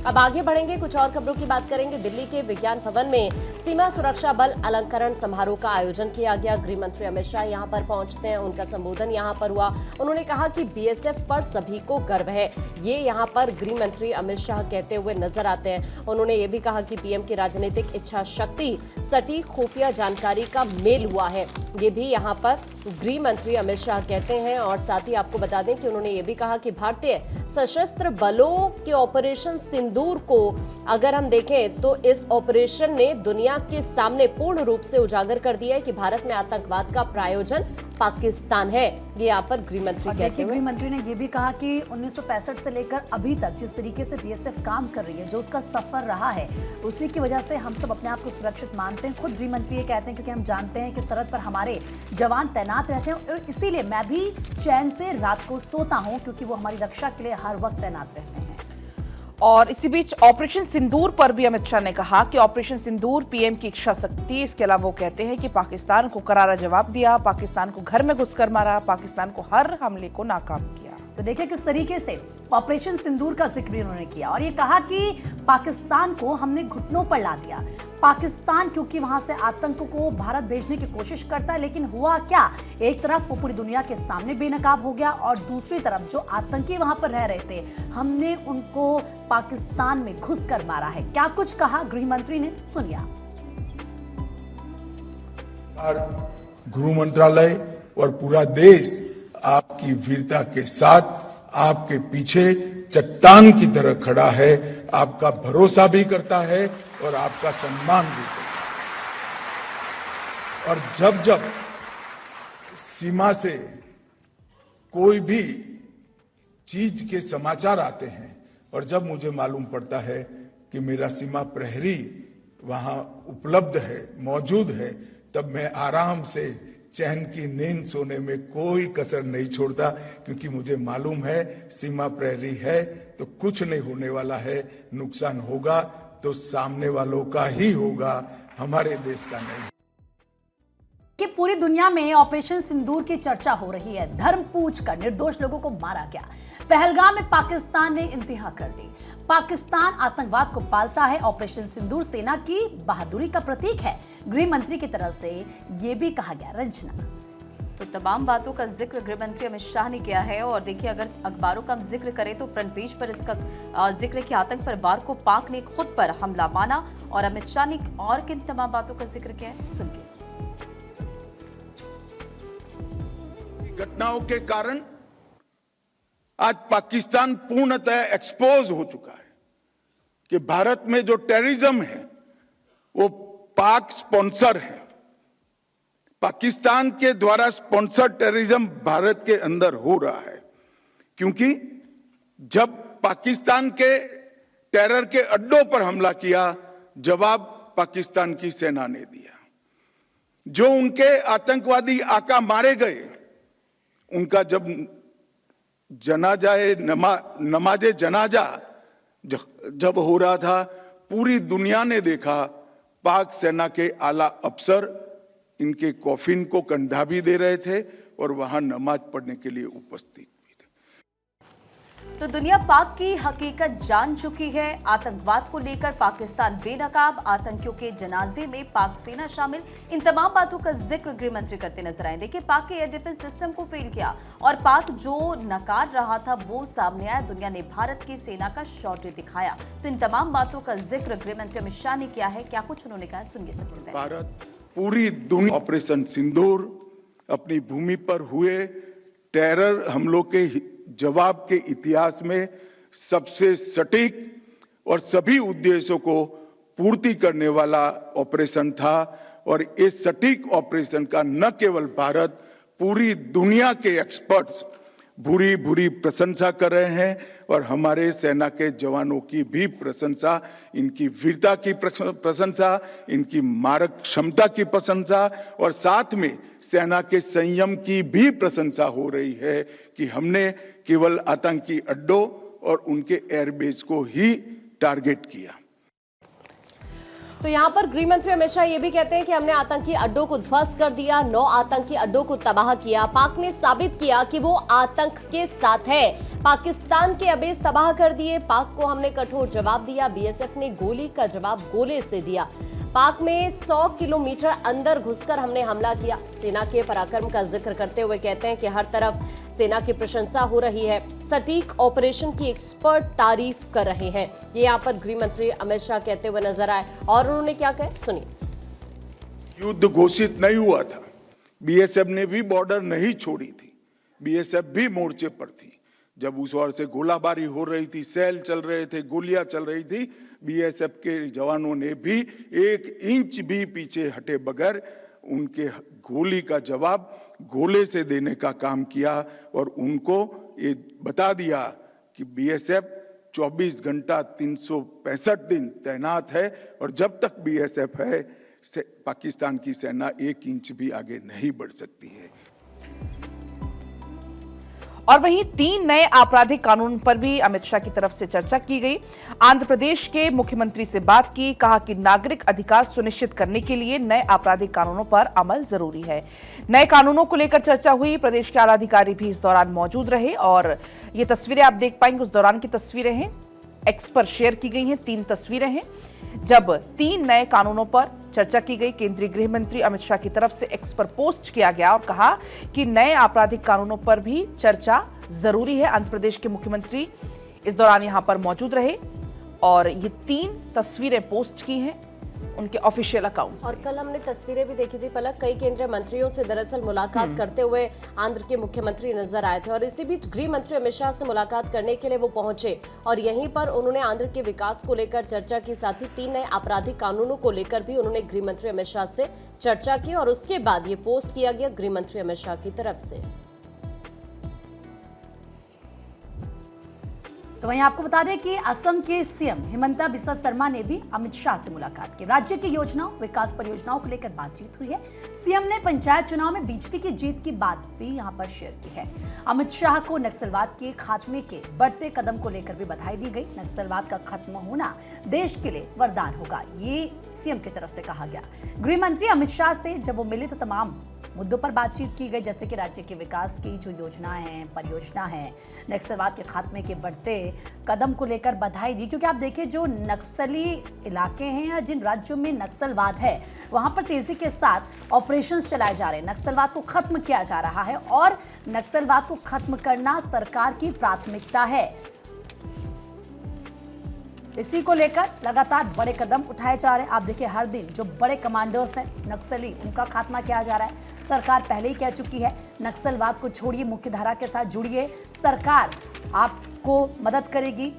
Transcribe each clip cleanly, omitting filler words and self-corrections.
अब आगे बढ़ेंगे, कुछ और खबरों की बात करेंगे। दिल्ली के विज्ञान भवन में सीमा सुरक्षा बल अलंकरण समारोह का आयोजन किया गया। गृह मंत्री अमित शाह यहां पर पहुंचते हैं, उनका संबोधन यहां पर हुआ। उन्होंने कहा कि बीएसएफ पर सभी को गर्व है, ये यहां पर गृह मंत्री अमित शाह कहते हुए नजर आते हैं। उन्होंने ये भी कहा कि पीएम की राजनीतिक इच्छा शक्ति सटीक खुफिया जानकारी का मेल हुआ है, ये भी यहां पर गृह मंत्री अमित शाह कहते हैं। और साथ ही आपको बता दें कि उन्होंने ये भी कहा कि भारतीय सशस्त्र बलों के ऑपरेशन सिंदूर को अगर हम देखें तो इस ऑपरेशन ने दुनिया के सामने पूर्ण रूप से उजागर कर दिया है कि भारत में आतंकवाद का प्रायोजन पाकिस्तान है, ये यहाँ पर गृह मंत्री कहते हैं। गृह मंत्री ने यह भी कहा कि 1965 से लेकर अभी तक जिस तरीके से बीएसएफ काम कर रही है, जो उसका सफर रहा है, उसी की वजह से हम सब अपने आप को सुरक्षित मानते हैं। खुद गृह मंत्री ये कहते हैं क्योंकि हम जानते हैं कि सरहद पर हमारे जवान तैनात रहते हैं और इसीलिए मैं भी चैन से रात को सोता हूं क्योंकि वो हमारी रक्षा के लिए हर वक्त तैनात रहते हैं। और इसी बीच ऑपरेशन सिंदूर पर भी अमित शाह ने कहा कि ऑपरेशन सिंदूर पीएम की इच्छा शक्ति। इसके अलावा वो कहते हैं कि पाकिस्तान को करारा जवाब दिया, पाकिस्तान को घर में घुसकर मारा, पाकिस्तान को हर हमले को नाकाम किया। तो देखिए किस तरीके से ऑपरेशन सिंदूर का जिक्र उन्होंने किया और ये कहा कि पाकिस्तान को हमने घुटनों पर ला दिया। पाकिस्तान क्योंकि वहां से आतंक को भारत भेजने की कोशिश करता है, लेकिन हुआ क्या, एक तरफ वो पूरी दुनिया के सामने बेनकाब हो गया और दूसरी तरफ जो आतंकी वहां पर रह रहे थे, हमने उनको पाकिस्तान में घुसकर मारा है। क्या कुछ कहा गृह मंत्री ने, सुनिए। गृह मंत्रालय और पूरा देश आपकी वीरता के साथ आपके पीछे चट्टान की तरह खड़ा है, आपका भरोसा भी करता है और आपका सम्मान भी करता है। और जब जब सीमा से कोई भी चीज के समाचार आते हैं और जब मुझे मालूम पड़ता है कि मेरा सीमा प्रहरी वहां उपलब्ध है, मौजूद है, तब मैं आराम से चैन की नींद सोने में कोई कसर नहीं छोड़ता, क्योंकि मुझे मालूम है सीमा प्रहरी है तो कुछ नहीं होने वाला है। नुकसान होगा तो सामने वालों का ही होगा, हमारे देश का नहीं। कि पूरी दुनिया में ऑपरेशन सिंदूर की चर्चा हो रही है। धर्म पूछकर निर्दोष लोगों को मारा गया। पहलगाम में पाकिस्तान ने इंतहा कर दी। पाकिस्तान आतंकवाद को पालता है। ऑपरेशन सिंदूर सेना की बहादुरी का प्रतीक है, गृह मंत्री की तरफ से यह भी कहा गया। रंजना, तो तमाम बातों का जिक्र गृह मंत्री अमित शाह ने किया है। और देखिए, अगर अखबारों का हम जिक्र करें तो फ्रंट पेज पर इसका जिक्र है कि आतंक पर वार को पाक ने खुद पर हमला माना। और अमित शाह ने और किन तमाम बातों का जिक्र किया है, सुनिए। घटनाओं के कारण आज पाकिस्तान पूर्णतः एक्सपोज हो चुका है कि भारत में जो टेररिज्म है वो पाक स्पॉन्सर है। पाकिस्तान के द्वारा स्पॉन्सर टेररिज्म भारत के अंदर हो रहा है, क्योंकि जब पाकिस्तान के टेरर के अड्डों पर हमला किया, जवाब पाकिस्तान की सेना ने दिया। जो उनके आतंकवादी आका मारे गए, उनका जब नमाजे जनाजा जब हो रहा था, पूरी दुनिया ने देखा पाक सेना के आला अफसर इनके कॉफिन को कंधा भी दे रहे थे और वहां नमाज पढ़ने के लिए उपस्थित भी थे। तो दुनिया पाक की हकीकत जान चुकी है। आतंकवाद को लेकर पाकिस्तान बेनकाब, आतंकियों के जनाजे में पाक सेना शामिल, इन तमाम बातों का जिक्र गृह मंत्री करते नजर आए। देखिए, पाक के एयर डिफेंस सिस्टम को फेल किया और पाक जो नकार रहा था वो सामने आया। दुनिया ने भारत की सेना का शौर्य दिखाया। तो इन तमाम बातों का जिक्र गृह मंत्री अमित शाह ने किया है। क्या कुछ उन्होंने कहा, सुनिए सबसे पहले। भारत पूरी दुनिया ऑपरेशन सिंदूर, अपनी भूमि पर हुए टेरर हमलों के जवाब के इतिहास में सबसे सटीक और सभी उद्देश्यों को पूर्ति करने वाला ऑपरेशन था। और इस सटीक ऑपरेशन का न केवल भारत, पूरी दुनिया के एक्सपर्ट्स भूरी भूरी प्रशंसा कर रहे हैं और हमारे सेना के जवानों की भी प्रशंसा, इनकी वीरता की प्रशंसा, इनकी मारक क्षमता की प्रशंसा और साथ में सेना के संयम की भी प्रशंसा हो रही है कि हमने केवल आतंकी अड्डों और उनके एयरबेस को ही टारगेट किया। तो यहाँ पर गृह मंत्री अमित शाह ये भी कहते हैं कि हमने आतंकी अड्डों को ध्वस्त कर दिया, 9 आतंकी अड्डों को तबाह किया। पाक ने साबित किया कि वो आतंक के साथ है। पाकिस्तान के अबेस तबाह कर दिए। पाक को हमने कठोर जवाब दिया। बीएसएफ ने गोली का जवाब गोले से दिया। पाक में 100 किलोमीटर अंदर घुसकर हमने हमला किया। सेना के पराक्रम का जिक्र करते हुए कहते हैं कि हर तरफ सेना की प्रशंसा हो रही है। सटीक ऑपरेशन की एक्सपर्ट तारीफ कर रहे हैं। ये यहाँ पर गृह मंत्री अमित शाह कहते हुए नजर आए और उन्होंने क्या कहा, सुनिए। युद्ध घोषित नहीं हुआ था, बीएसएफ ने भी बॉर्डर नहीं छोड़ी थी, बीएसएफ भी मोर्चे पर थी। जब उस ओर से गोलाबारी हो रही थी, सेल चल रहे थे, गोलियां चल रही थी, बीएसएफ के जवानों ने भी 1 इंच भी पीछे हटे बगैर उनके गोली का जवाब गोले से देने का काम किया और उनको ये बता दिया कि बीएसएफ 24 घंटा 365 दिन तैनात है और जब तक बीएसएफ है पाकिस्तान की सेना 1 इंच भी आगे नहीं बढ़ सकती है। और वहीं 3 नए आपराधिक कानून पर भी अमित शाह की तरफ से चर्चा की गई। आंध्र प्रदेश के मुख्यमंत्री से बात की, कहा कि नागरिक अधिकार सुनिश्चित करने के लिए नए आपराधिक कानूनों पर अमल जरूरी है। नए कानूनों को लेकर चर्चा हुई। प्रदेश के आला अधिकारी भी इस दौरान मौजूद रहे और ये तस्वीरें आप देख पाएंगे, उस दौरान की तस्वीरें हैं, एक्स पर शेयर की गई हैं। 3 तस्वीरें हैं जब 3 नए कानूनों पर चर्चा की गई। केंद्रीय गृह मंत्री अमित शाह की तरफ से एक्स पर पोस्ट किया गया और कहा कि नए आपराधिक कानूनों पर भी चर्चा जरूरी है। आंध्र प्रदेश के मुख्यमंत्री इस दौरान यहां पर मौजूद रहे और ये 3 तस्वीरें पोस्ट की हैं उनके ऑफिशियल अकाउंट। और कल हमने तस्वीरें भी देखी थी पलक, कई केंद्रीय मंत्रियों से दरअसल मुलाकात करते हुए आंध्र के मुख्यमंत्री नजर आए थे और इसी बीच गृह मंत्री अमित शाह से मुलाकात करने के लिए वो पहुंचे और यहीं पर उन्होंने आंध्र के विकास को लेकर चर्चा की। साथ ही 3 नए आपराधिक कानूनों को लेकर भी उन्होंने गृह मंत्री अमित शाह से चर्चा की और उसके बाद ये पोस्ट किया गया गृह मंत्री अमित शाह की तरफ से। तो वहीं आपको बता दें कि असम के सीएम हिमंता बिस्वा शर्मा ने भी अमित शाह से मुलाकात की। राज्य की योजनाओं, विकास परियोजनाओं को लेकर बातचीत हुई है। सीएम ने पंचायत चुनाव में बीजेपी की जीत की बात भी यहां पर शेयर की है। अमित शाह को नक्सलवाद के खात्मे के बढ़ते कदम को लेकर भी बधाई दी गई। नक्सलवाद का खत्म होना देश के लिए वरदान होगा, ये सीएम की तरफ से कहा गया। गृह मंत्री अमित शाह से जब वो मिले तो तमाम मुद्दों पर बातचीत की गई, जैसे कि राज्य के विकास की जो योजनाएं हैं, परियोजना है, नक्सलवाद के खात्मे के बढ़ते कदम को लेकर बधाई दी। क्योंकि आप देखिए जो नक्सली इलाके हैं या जिन राज्यों में नक्सलवाद है वहां पर तेजी के साथ ऑपरेशंस चलाए जा रहे हैं, नक्सलवाद को खत्म किया जा रहा है और नक्सलवाद को खत्म करना सरकार की प्राथमिकता है। इसी को लेकर लगातार बड़े कदम उठाए जा रहे हैं। आप देखिए हर दिन जो बड़े कमांडर्स हैं नक्सली, उनका खात्मा किया जा रहा है। सरकार पहले ही कह चुकी है नक्सलवाद को छोड़िए, मुख्य धारा के साथ जुड़िए, सरकार आपको मदद करेगी।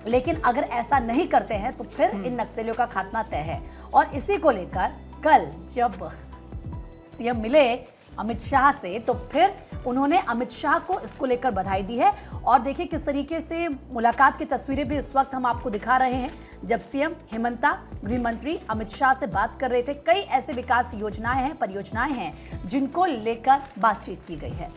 लेकिन अगर ऐसा नहीं करते हैं तो फिर इन नक्सलियों का खात्मा तय है। और इसी को लेकर कल जब सीएम मिले अमित शाह से तो फिर उन्होंने अमित शाह को इसको लेकर बधाई दी है। और देखिए किस तरीके से मुलाकात की तस्वीरें भी इस वक्त हम आपको दिखा रहे हैं जब सीएम हिमंता गृह मंत्री अमित शाह से बात कर रहे थे। कई ऐसे विकास योजनाएं हैं, परियोजनाएं हैं जिनको लेकर बातचीत की गई है।